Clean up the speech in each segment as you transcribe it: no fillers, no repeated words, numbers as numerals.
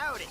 Howdy.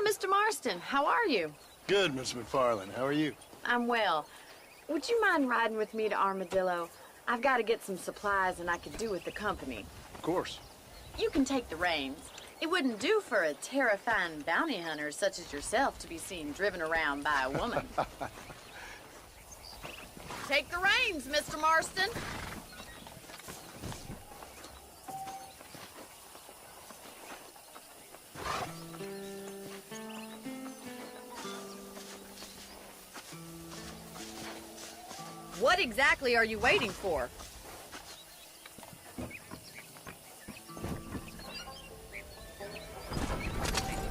Mr. Marston, how are you? Good, Miss McFarland. How are you? I'm well. Would you mind riding with me to Armadillo? I've got to get some supplies and I could do with the company. Of course. You can take the reins. It wouldn't do for a terrifying bounty hunter such as yourself to be seen driven around by a woman. Take the reins, Mr. Marston. What exactly are you waiting for?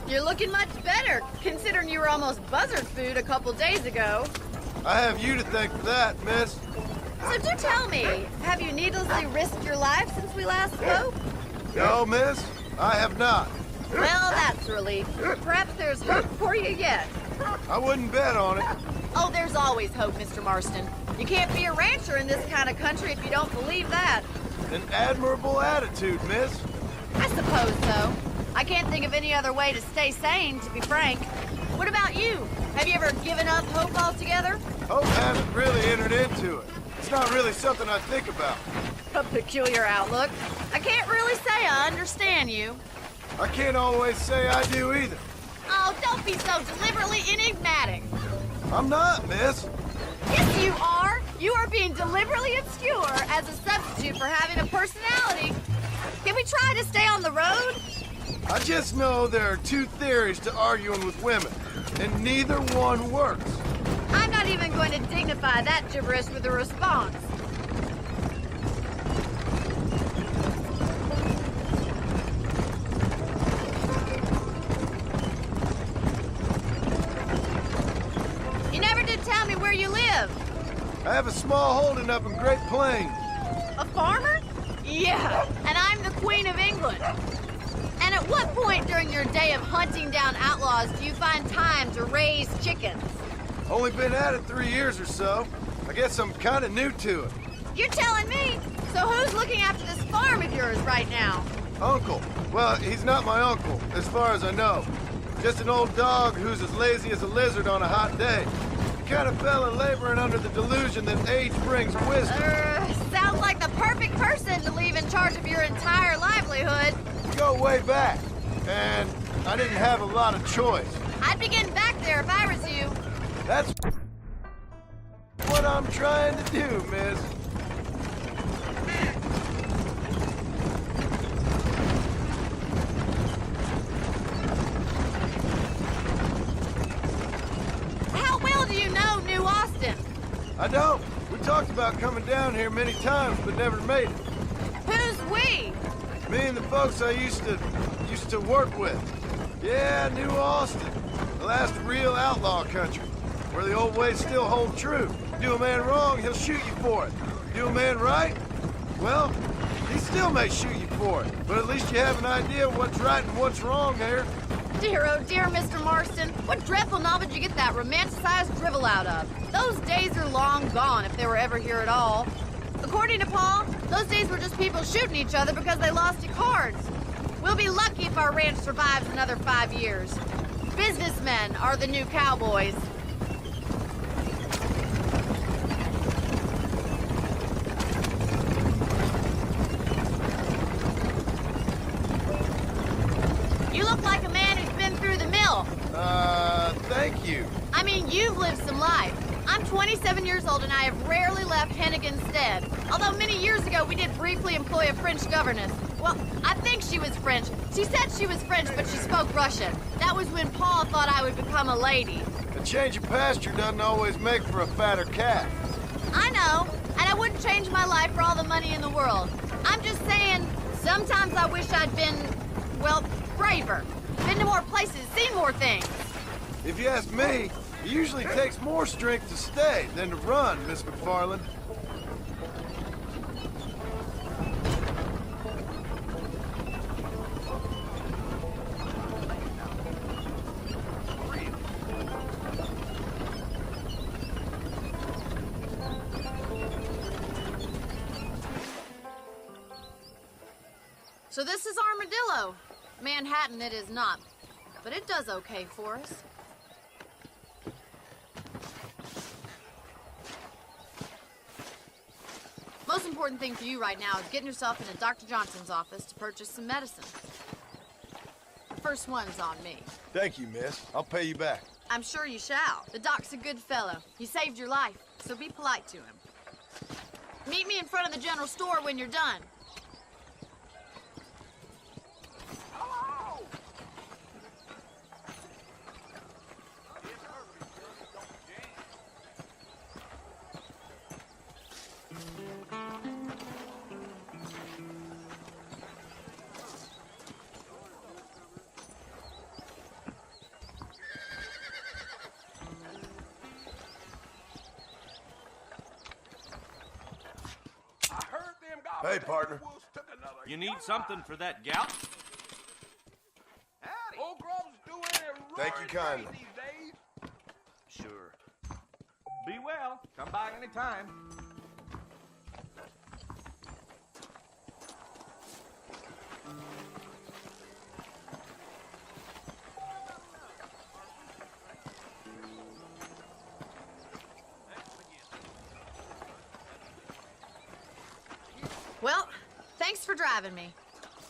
You're looking much better, considering you were almost buzzard food a couple days ago. I have you to thank for that, miss. So do tell me, have you needlessly risked your life since we last spoke? No, miss, I have not. Well, that's a relief. Perhaps there's hope for you yet. I wouldn't bet on it. Oh, there's always hope, Mr. Marston. You can't be a rancher in this kind of country if you don't believe that. An admirable attitude, miss. I suppose so. I can't think of any other way to stay sane, to be frank. What about you? Have you ever given up hope altogether? Hope hasn't really entered into it. It's not really something I think about. A peculiar outlook. I can't really say I understand you. I can't always say I do either. Oh, don't be so deliberately enigmatic. I'm not, miss. Yes, you are. You are being deliberately obscure as a substitute for having a personality. Can we try to stay on the road? I just know there are two theories to arguing with women, and neither one works. I'm not even going to dignify that gibberish with a response. You never did tell me where you live. I have a small holding up in Great Plains. A farmer? Yeah, and I'm the Queen of England. And at what point during your day of hunting down outlaws do you find time to raise chickens? Only been at it 3 years or so. I guess I'm kind of new to it. You're telling me? So who's looking after this farm of yours right now? Uncle. Well, he's not my uncle, as far as I know. Just an old dog who's as lazy as a lizard on a hot day. The kind of fella laboring under the delusion that age brings wisdom. Sounds like the perfect person to leave in charge of your entire livelihood. We go way back, and I didn't have a lot of choice. I'd be getting back there if I was you. That's what I'm trying to do, miss. How well do you know New Austin? I don't. We talked about coming down here many times, but never made it. Who's we? Me and the folks I used to work with. Yeah, New Austin. The last real outlaw country, where the old ways still hold true. Do a man wrong, he'll shoot you for it. Do a man right, well, he still may shoot you for it. But at least you have an idea of what's right and what's wrong here. Dear, oh dear, Mr. Marston. What dreadful novel did you get that romanticized drivel out of? Those days are long gone, if they were ever here at all. According to Paul, those days were just people shooting each other because they lost at cards. We'll be lucky if our ranch survives another 5 years. Businessmen are the new cowboys. You look like a man who's been through the mill. Thank you. I mean, you've lived some life. I'm 27 years old and I have rarely left Hennigan's stead. Although many years ago we did briefly employ a French governess. Well, I think she was French. She said she was French, but she spoke Russian. That was when Paul thought I would become a lady. A change of pasture doesn't always make for a fatter calf. I know, and I wouldn't change my life for all the money in the world. I'm just saying, sometimes I wish I'd been, well, braver. Been to more places, seen more things. If you ask me, it usually takes more strength to stay than to run, Miss McFarland. So this is Armadillo. Manhattan it is not, but it does okay for us. Most important thing for you right now is getting yourself into Dr. Johnson's office to purchase some medicine. The first one's on me. Thank you, miss. I'll pay you back. I'm sure you shall. The doc's a good fellow. He saved your life, so be polite to him. Meet me in front of the general store when you're done. Hey, partner. You need something for that gout? Old Grove's doing it Thank you kindly. these days. Sure. Be well. Come by anytime. for driving me.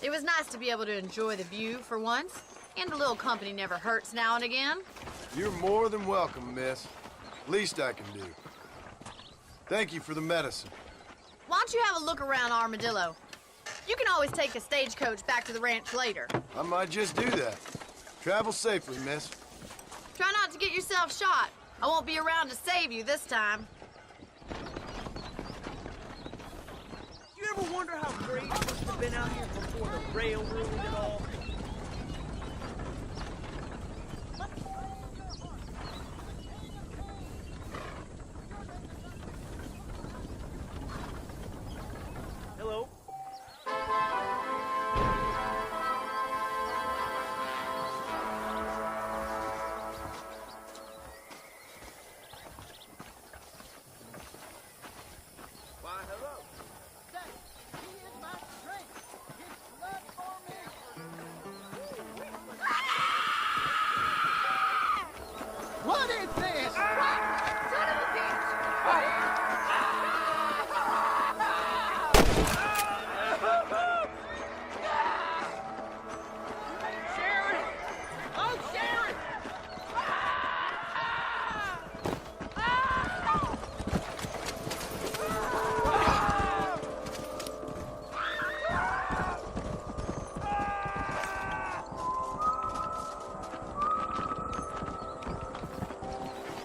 It was nice to be able to enjoy the view for once, and a little company never hurts now and again. You're more than welcome, miss. Least I can do. Thank you for the medicine. Why don't you have a look around Armadillo? You can always take a stagecoach back to the ranch later. I might just do that. Travel safely, miss. Try not to get yourself shot. I won't be around to save you this time. You ever wonder how great it must have been out here before the rail ruined it all? Hello? Why, hello. What is this? Son of a bitch! Sharon! Oh, Sharon!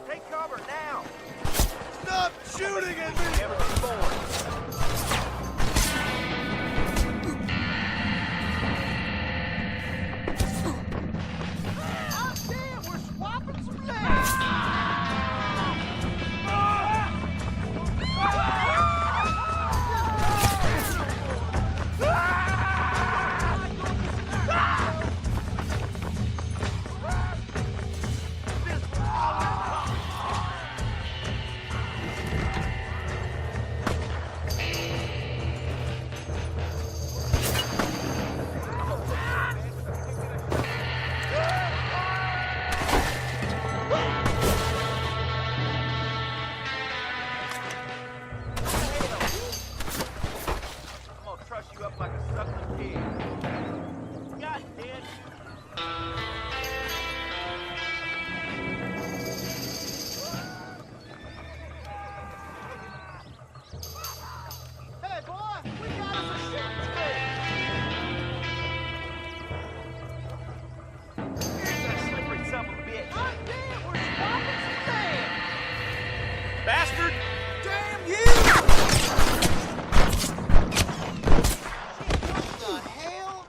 Take cover now! Stop shooting at me! Never been born. Oh, damn, we're swapping some legs! I'm gonna truss you up like a suckling pig. God damn. Hey, boy, we got us a shooting stage. Here's that slippery son of a bitch. God damn, we're swapping some land. Bastard! Damn you! What the hell?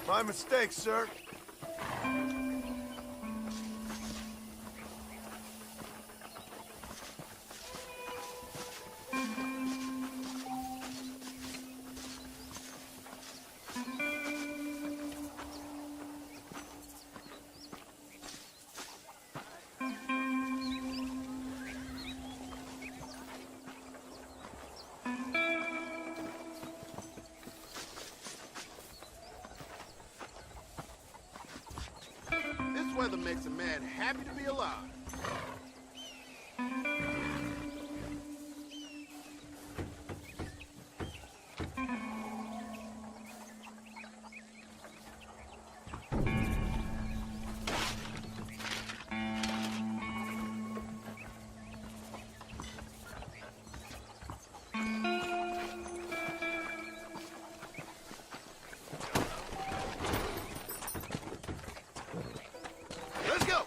My mistake, sir. weather makes a man happy to be alive. Let's go!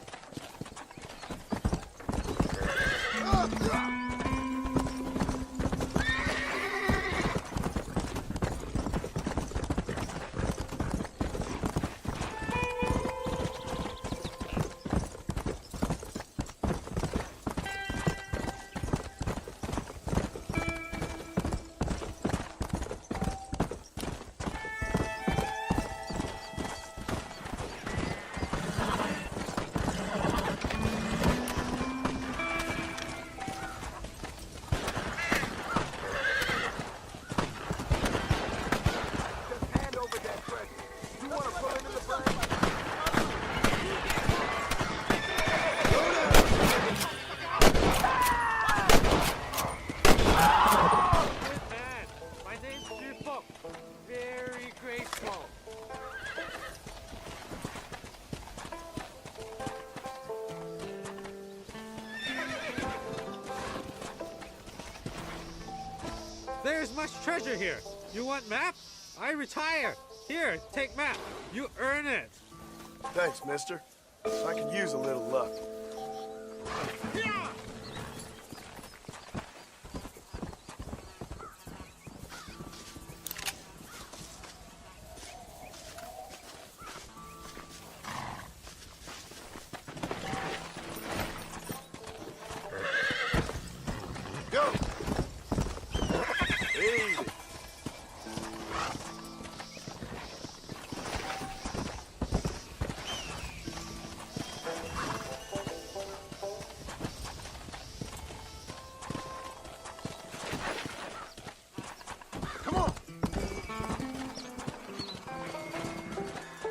Very grateful. There's much treasure here. You want map? I retire. Here, take map. You earn it. Thanks, mister. I could use a little luck. Go! Easy. Come on!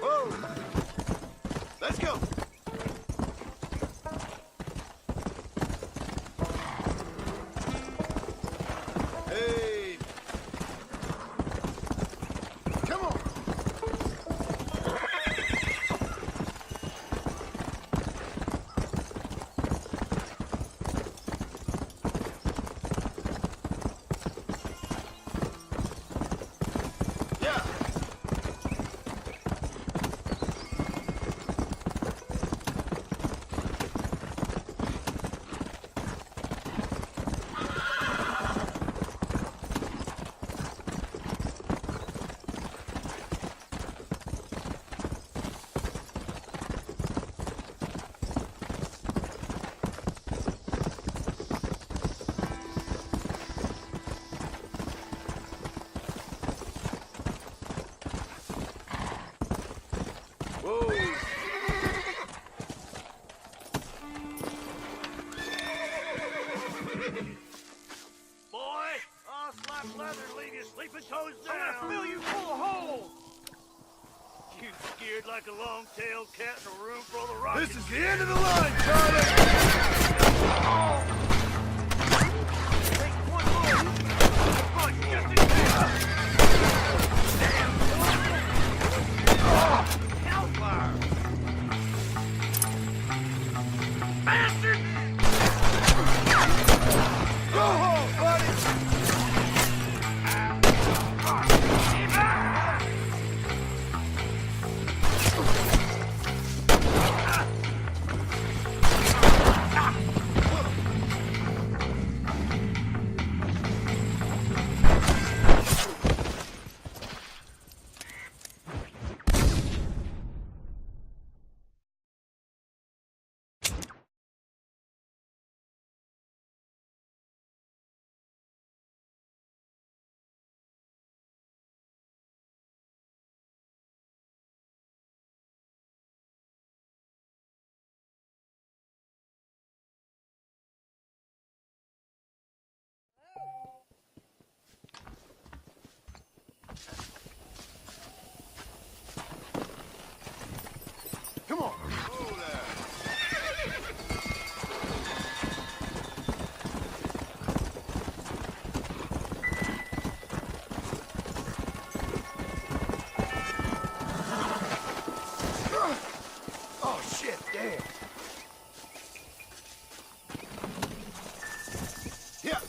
Whoa! Let's go! Hey! Come on! Yeah! Whoa! Boy, I'll slap leather and leave you sleeping toes down. I'm gonna fill you full of holes. You scared like a long-tailed cat in a room full of rockets. This is the end of the line, Charlie! Take one more. Look, just in case. Hellfire! Bastard! Go home, buddy! Damn. Yeah.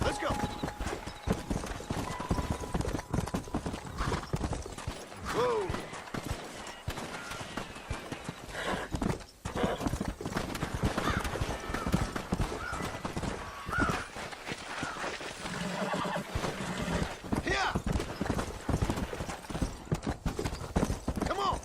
Let's go. Whoa. Yeah. Come on.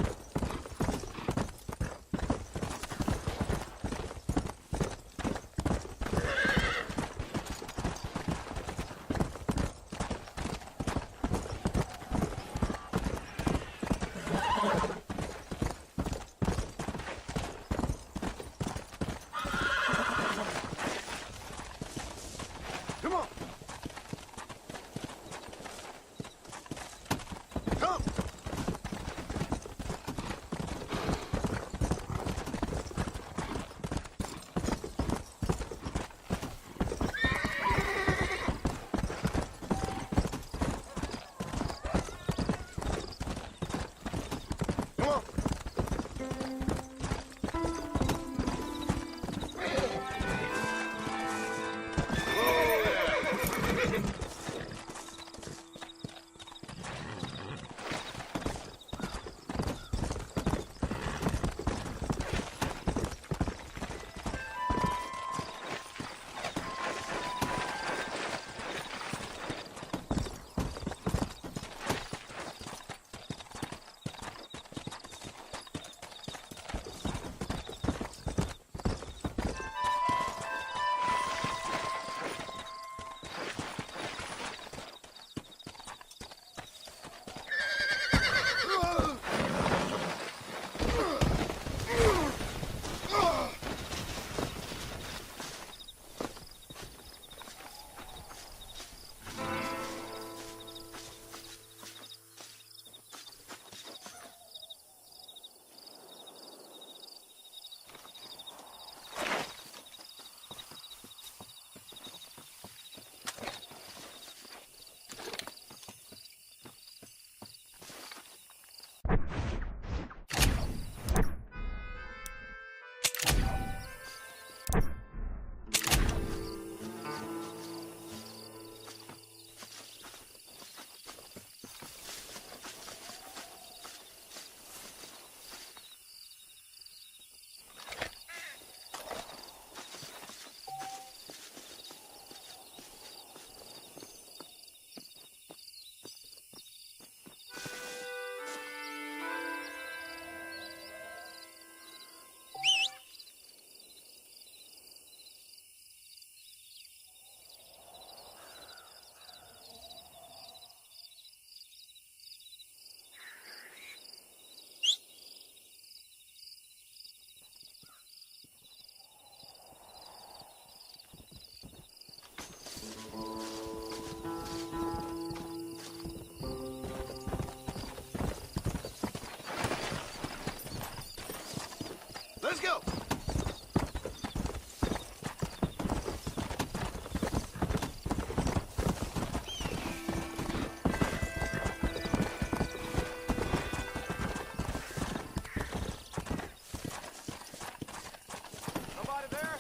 Come on. Come. Come on. Let's go. Nobody there?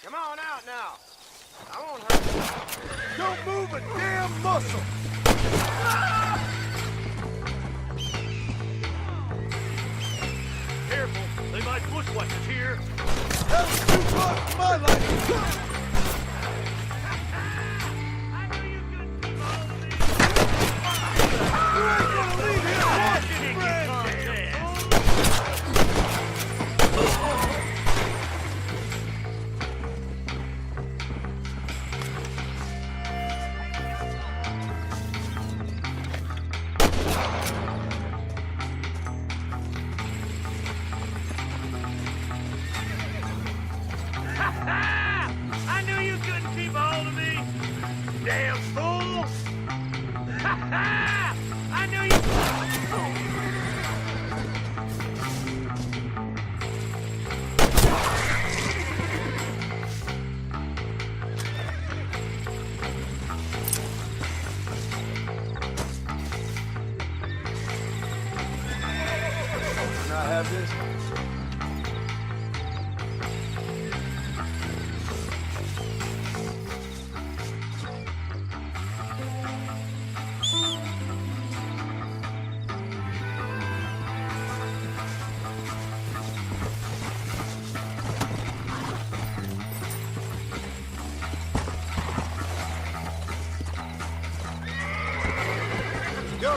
Come on out now. I won't hurt you. Don't move a damn muscle. Ghostwatchers here. That was too far for my life. I knew you couldn't keep all of me. You ain't gonna leave here dead, Chicken friend. contest. I knew you couldn't keep a hold of me. Damn fool. I knew you. Can I have this? Go!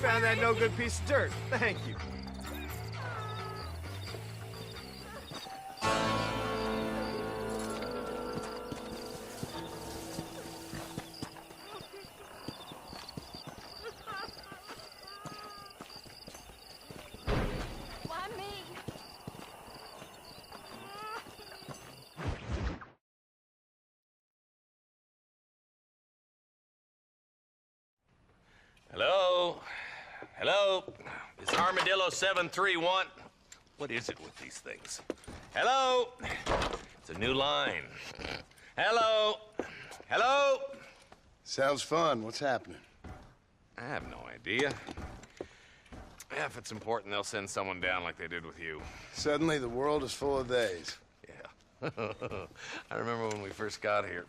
Found that no good piece of dirt. Thank you. Why me? Hello? Hello? Is Armadillo 731? What is it with these things? Hello? It's a new line. Hello? Hello? Sounds fun. What's happening? I have no idea. Yeah, if it's important, they'll send someone down like they did with you. Suddenly, the world is full of days. Yeah. I remember when we first got here.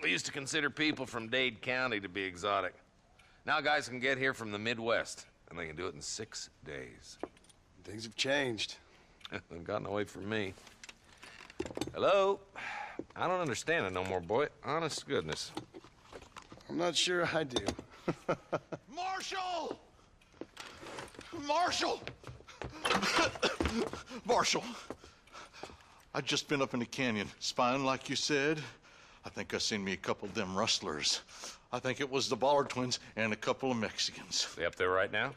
We used to consider people from Dade County to be exotic. Now guys can get here from the Midwest, and they can do it in 6 days. Things have changed. They've gotten away from me. Hello? I don't understand it no more, boy. Honest to goodness. I'm not sure I do. Marshal! Marshal! Marshal! I've just been up in the canyon, spying like you said. I think I seen me a couple of them rustlers. I think it was the Ballard twins and a couple of Mexicans. They up there right now?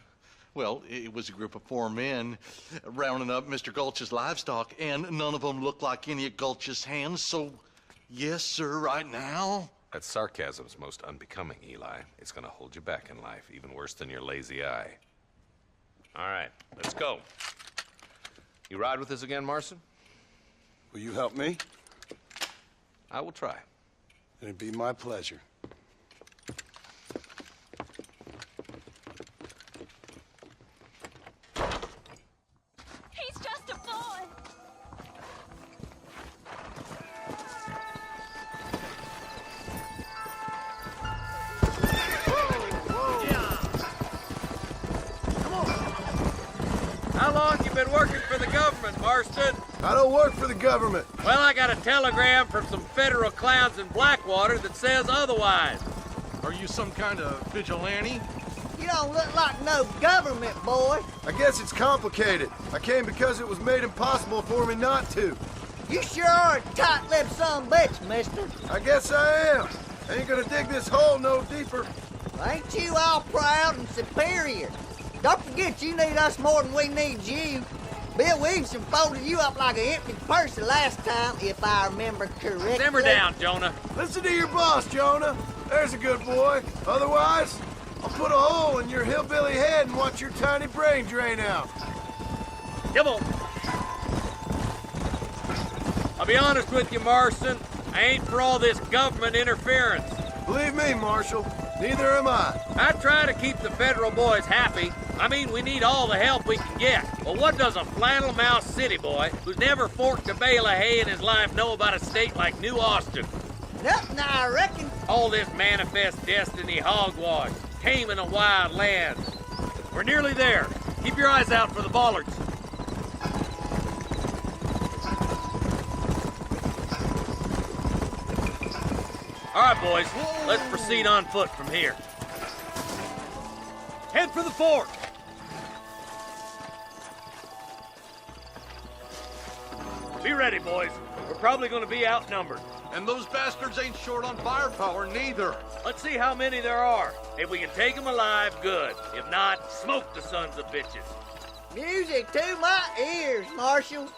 Well, it was a group of 4 men rounding up Mr. Gulch's livestock, and none of them looked like any of Gulch's hands, so yes, sir, right now. That sarcasm's most unbecoming, Eli. It's gonna hold you back in life, even worse than your lazy eye. All right, let's go. You ride with us again, Marston? Will you help me? I will try. It'd be my pleasure. He's just a boy. How long you been working for the government, Marston? I don't work for the government. Well, I got a telegram from some federal clowns in Blackwater that says otherwise. Are you some kind of vigilante? You don't look like no government boy. I guess it's complicated. I came because it was made impossible for me not to. You sure are a tight-lipped son bitch, mister. I guess I am. I ain't gonna dig this hole no deeper. Ain't you all proud and superior? Don't forget you need us more than we need you. Bill Williamson folded you up like an empty purse the last time, if I remember correctly. Simmer down, Jonah. Listen to your boss, Jonah. There's a good boy. Otherwise, I'll put a hole in your hillbilly head and watch your tiny brain drain out. Come on. I'll be honest with you, Marston. I ain't for all this government interference. Believe me, Marshal, neither am I. I try to keep the federal boys happy. I mean, we need all the help we can get. But what does a flannel-mouthed city boy who's never forked a bale of hay in his life know about a state like New Austin? Nothing, I reckon. All this manifest destiny hogwash, taming a wild land. We're nearly there. Keep your eyes out for the bollards. All right, boys, let's proceed on foot from here. Head for the fort. Be ready, boys. We're probably going to be outnumbered. And those bastards ain't short on firepower, neither. Let's see how many there are. If we can take them alive, good. If not, smoke the sons of bitches. Music to my ears, Marshal.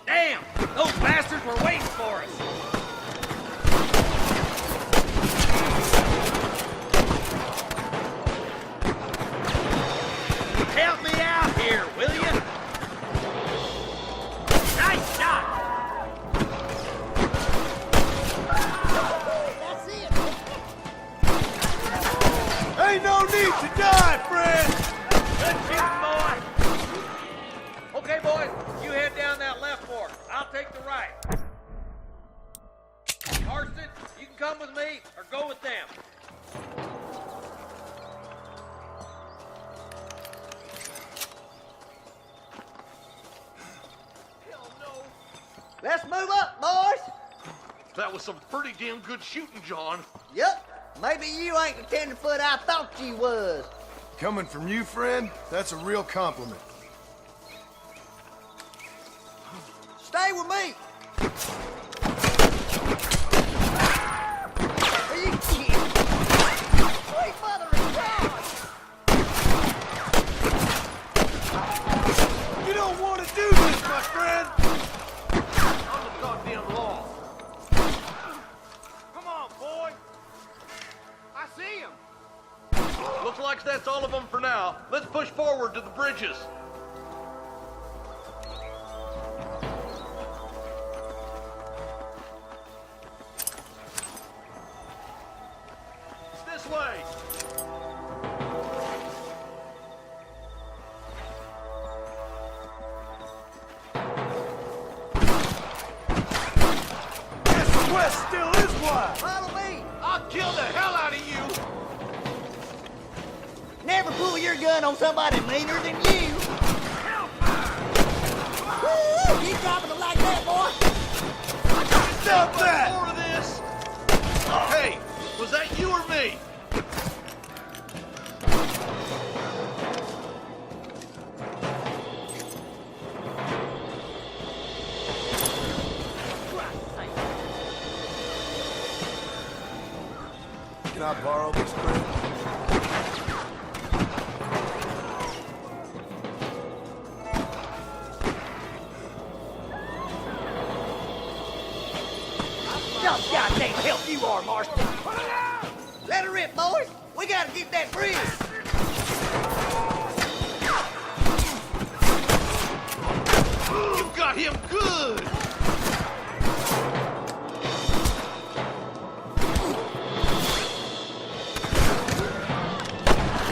Damn! Those bastards were waiting for us! Help me out here, will you? Nice shot! That's it. Ain't no need to die, friend! Good shooting, boy! Okay, boys, you head down that left fork. I'll take the right. Marston, you can come with me or go with them. Let's move up, boys. That was some pretty damn good shooting, John. Yup. Maybe you ain't the tenderfoot I thought you was. Coming from you, friend, that's a real compliment. Stay with me. Are you kidding? Sweet mother of God! You don't want to do this, my friend! I'm the goddamn law. Come on, boy. I see him. Looks like that's all of them for now. Let's push forward to the bridges. It's this way. Yes, the West still is wide! Follow me. I'll kill the hell out of you. Never pull your gun on somebody meaner than you. Woo! You dropping them like that, boy? Stop that! More of this. Hey, was that you or me? Can I borrow this, friend? Just goddamn help you are, Marston. Let her rip, boys. We gotta get that bridge. You got him good.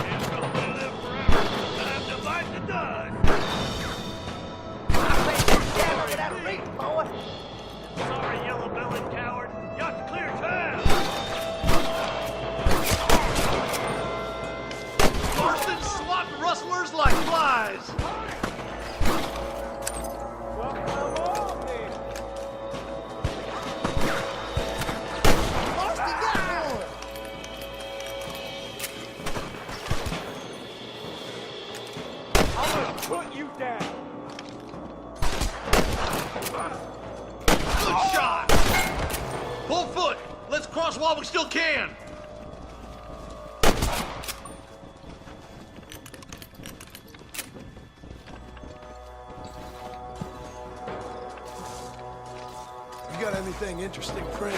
It's gonna live forever. Time to bite the dust. I bet you're jamming it out of reach, boy. Sorry, yellow-bellied coward. You have to clear town. Marston swatting rustlers like flies. we still can. You got anything interesting, friend?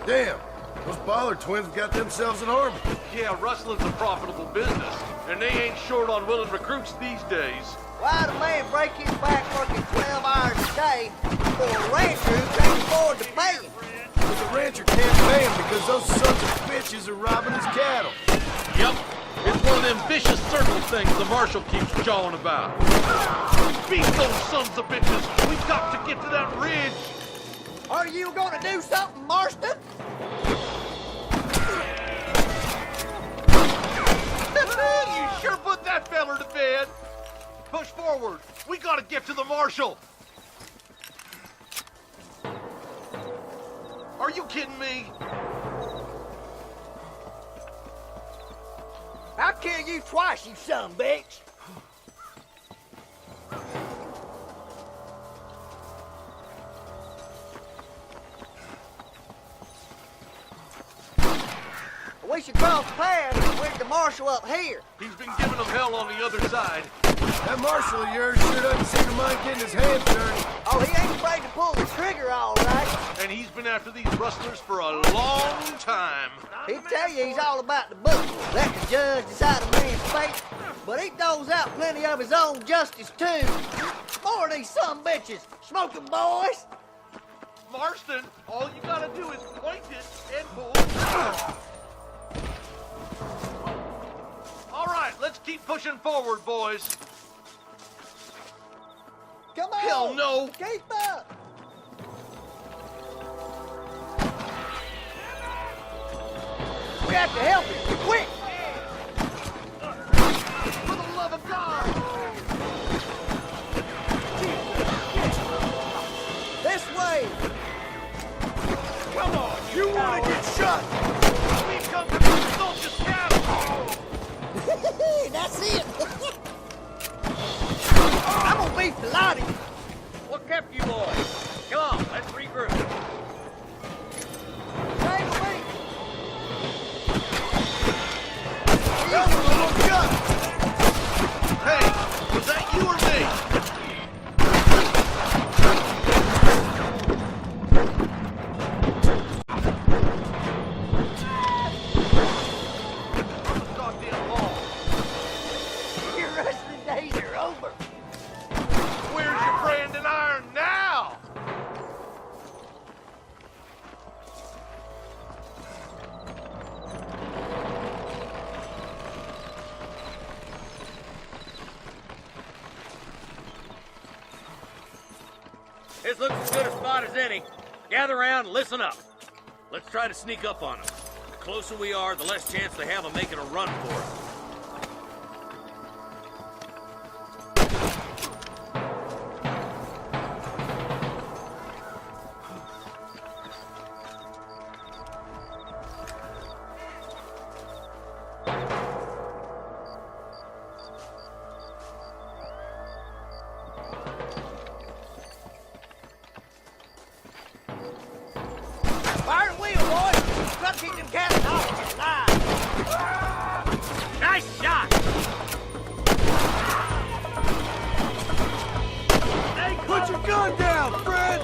Damn, those Bollard twins have got themselves an army. Yeah, rustling's a profitable business, and they ain't short on willing recruits these days. Why'd a man break his back working 12 hours a day for a rancher who can't afford to pay him? But the rancher can't pay him because those sons of bitches are robbing his cattle. Yep, it's one of them vicious circle things the marshal keeps jawing about. Beat those sons of bitches! We've got to get to that ridge! Are you gonna do something, Marston? You sure put that feller to bed! Push forward! We gotta get to the marshal! Are you kidding me? I'll kill you twice, you son of a bitch. We should cross paths with the marshal up here. He's been giving them hell on the other side. That marshal of yours sure doesn't seem to mind getting his hands dirty. Oh, he ain't afraid to pull the trigger, all right. And he's been after these rustlers for a long time. He'll tell you he's all about the book. Let the judge decide a man's fate. But he doles out plenty of his own justice, too. More of these son bitches. Smoking boys. Marston, all you gotta do is point it and pull it. All right, let's keep pushing forward, boys. Come on. Hell no. Keep up. We have to help him. Quick. For the love of God. This way. Come on, you want to get shot? We come to the soldier's cattle. That's it. I'm gonna be Pilates. What kept you boys? Come on, let's regroup. Same way. Hey, was that you or me? Goddamn law. Your wrestling days are over. Where's your branding iron now? This looks as good a spot as any. Gather around and listen up. Let's try to sneak up on them. The closer we are, the less chance they have of making a run for it. Fire the wheel, boys. Try to keep them cats off alive. Nice shot! Hey, put your gun down, Fred!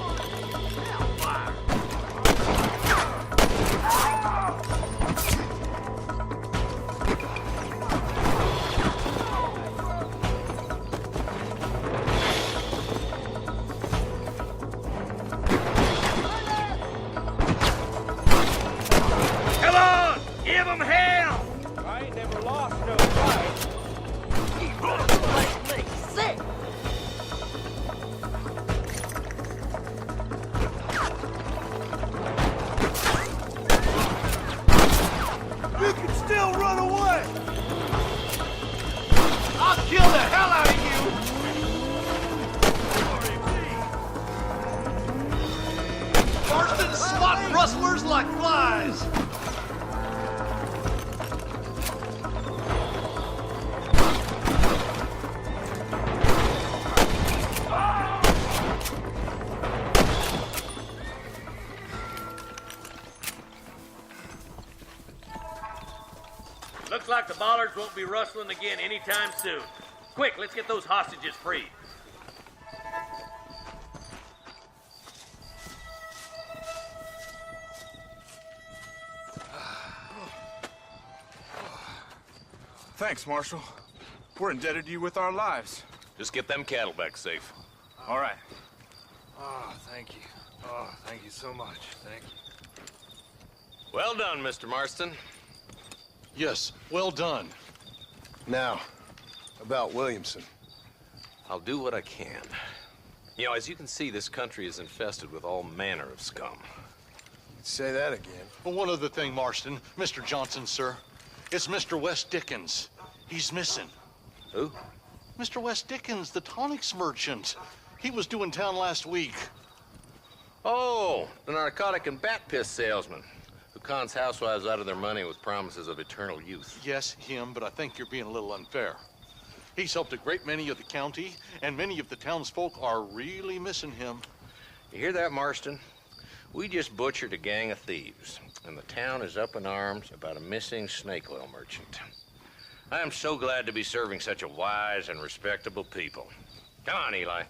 Come on! Give them hell! I ain't never lost no fight. swat rustlers like flies! Looks like the bollards won't be rustling again anytime soon. Quick, let's get those hostages freed. Thanks, Marshal. We're indebted to you with our lives. Just get them cattle back safe. All right. Oh, thank you. Oh, thank you so much. Thank you. Well done, Mr. Marston. Yes, well done. Now, about Williamson. I'll do what I can. You know, as you can see, this country is infested with all manner of scum. Say that again. Well, one other thing, Marston. Mr. Johnson, sir. It's Mr. Wes Dickens. He's missing. Who? Mr. Wes Dickens, the tonics merchant. He was due in town last week. Oh, the narcotic and bat piss salesman who cons housewives out of their money with promises of eternal youth. Yes, him, but I think you're being a little unfair. He's helped a great many of the county, and many of the townsfolk are really missing him. You hear that, Marston? We just butchered a gang of thieves, and the town is up in arms about a missing snake oil merchant. I am so glad to be serving such a wise and respectable people. Come on, Eli.